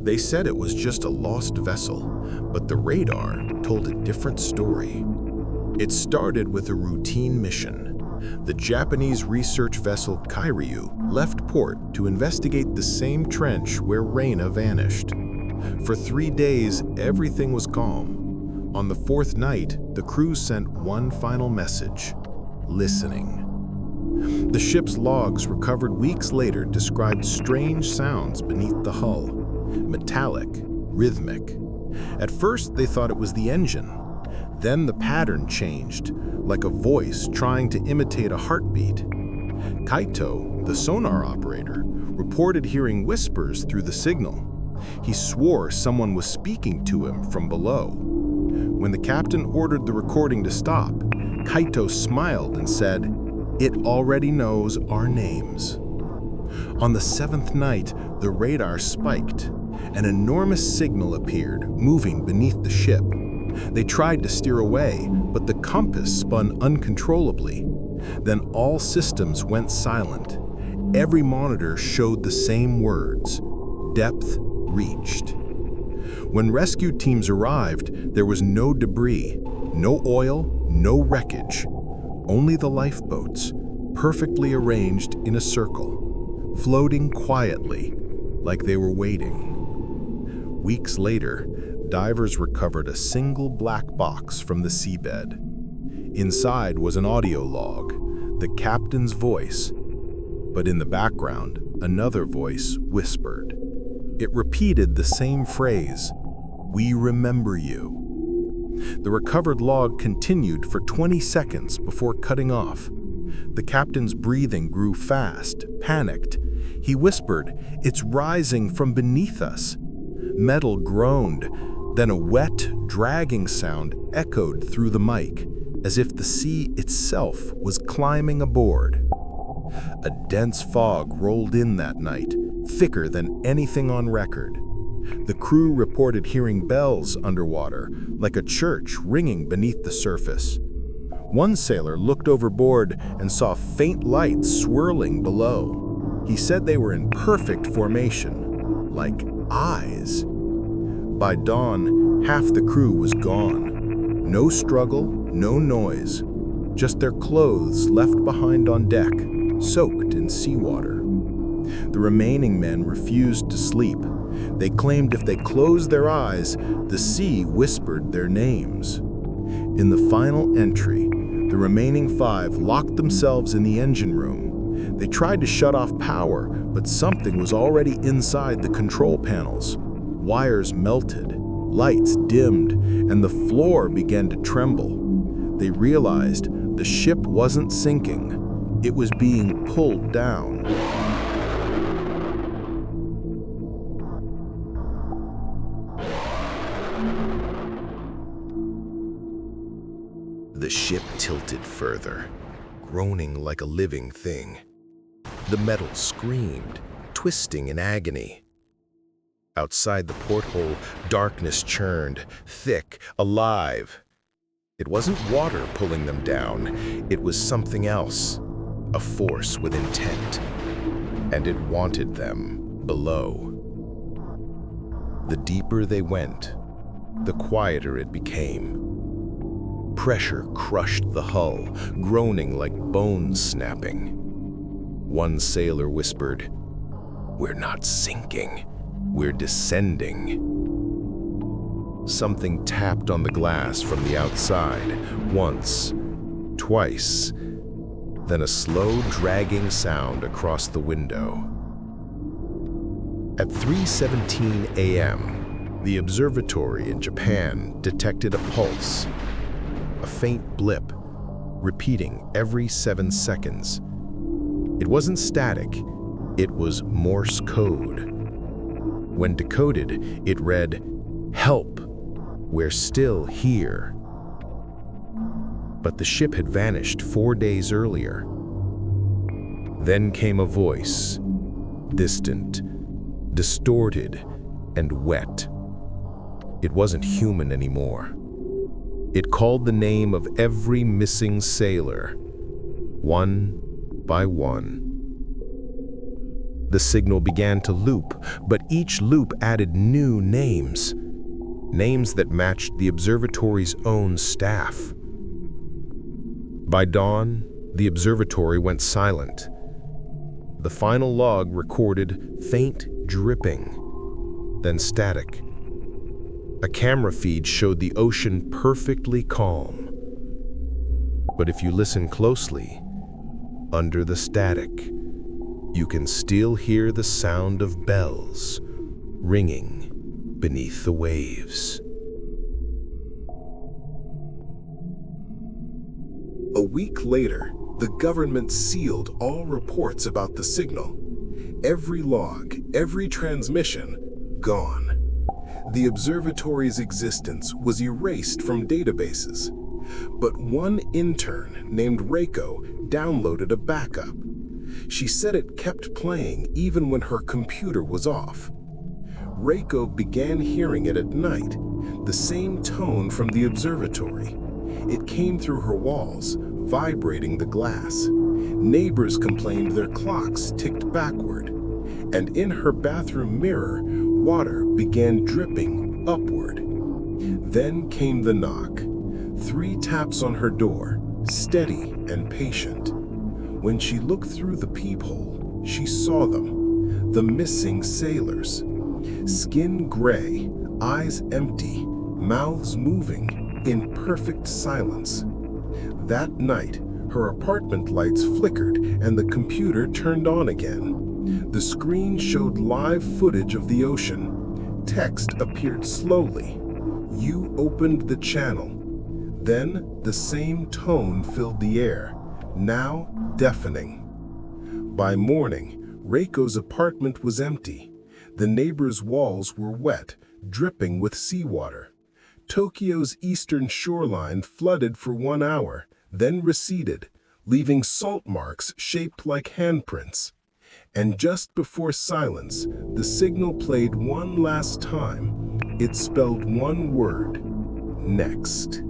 They said it was just a lost vessel, but the radar told a different story. It started with a routine mission. The Japanese research vessel Kiryu left port to investigate the same trench where Reina vanished. For 3 days, everything was calm. On the 4th night, the crew sent one final message: listening. The ship's logs recovered weeks later described strange sounds beneath the hull, metallic, rhythmic. At first, they thought it was the engine. Then the pattern changed, like a voice trying to imitate a heartbeat. Kaito, the sonar operator, reported hearing whispers through the signal. He swore someone was speaking to him from below. When the captain ordered the recording to stop, Kaito smiled and said, "It already knows our names." On the 7th night, the radar spiked. An enormous signal appeared, moving beneath the ship. They tried to steer away, but the compass spun uncontrollably. Then all systems went silent. Every monitor showed the same words: depth reached. When rescue teams arrived, there was no debris, no oil, no wreckage. Only the lifeboats, perfectly arranged in a circle, floating quietly, like they were waiting. Weeks later, divers recovered a single black box from the seabed. Inside was an audio log, the captain's voice, but in the background, another voice whispered. It repeated the same phrase, "We remember you." The recovered log continued for 20 seconds before cutting off. The captain's breathing grew fast, panicked. He whispered, "It's rising from beneath us." Metal groaned. Then a wet, dragging sound echoed through the mic, as if the sea itself was climbing aboard. A dense fog rolled in that night, thicker than anything on record. The crew reported hearing bells underwater, like a church ringing beneath the surface. One sailor looked overboard and saw faint lights swirling below. He said they were in perfect formation, like eyes. By dawn, half the crew was gone. No struggle, no noise, just their clothes left behind on deck, soaked in seawater. The remaining men refused to sleep. They claimed if they closed their eyes, the sea whispered their names. In the final entry, the remaining 5 locked themselves in the engine room. They tried to shut off power, but something was already inside the control panels. Wires melted, lights dimmed, and the floor began to tremble. They realized the ship wasn't sinking. It was being pulled down. The ship tilted further, groaning like a living thing. The metal screamed, twisting in agony. Outside the porthole, darkness churned, thick, alive. It wasn't water pulling them down. It was something else, a force with intent. And it wanted them below. The deeper they went, the quieter it became. Pressure crushed the hull, groaning like bones snapping. One sailor whispered, "We're not sinking. We're descending." Something tapped on the glass from the outside, once, twice, then a slow, dragging sound across the window. At 3:17 a.m., the observatory in Japan detected a pulse, a faint blip, repeating every 7 seconds. It wasn't static, it was Morse code. When decoded, it read, "Help, we're still here." But the ship had vanished 4 days earlier. Then came a voice, distant, distorted, and wet. It wasn't human anymore. It called the name of every missing sailor, one by one. The signal began to loop, but each loop added new names. Names that matched the observatory's own staff. By dawn, the observatory went silent. The final log recorded faint dripping, then static. A camera feed showed the ocean perfectly calm. But if you listen closely, under the static, you can still hear the sound of bells ringing beneath the waves. A week later, the government sealed all reports about the signal. Every log, every transmission, gone. The observatory's existence was erased from databases. But one intern named Reiko downloaded a backup. She said it kept playing even when her computer was off. Reiko began hearing it at night, the same tone from the observatory. It came through her walls, vibrating the glass. Neighbors complained their clocks ticked backward, and in her bathroom mirror, water began dripping upward. Then came the knock. 3 taps on her door, steady and patient. When she looked through the peephole, she saw them, the missing sailors. Skin gray, eyes empty, mouths moving in perfect silence. That night, her apartment lights flickered and the computer turned on again. The screen showed live footage of the ocean. Text appeared slowly. You opened the channel. Then the same tone filled the air, now deafening. By morning, Reiko's apartment was empty. The neighbors' walls were wet, dripping with seawater. Tokyo's eastern shoreline flooded for 1 hour, then receded, leaving salt marks shaped like handprints. And just before silence, the signal played one last time. It spelled one word: next.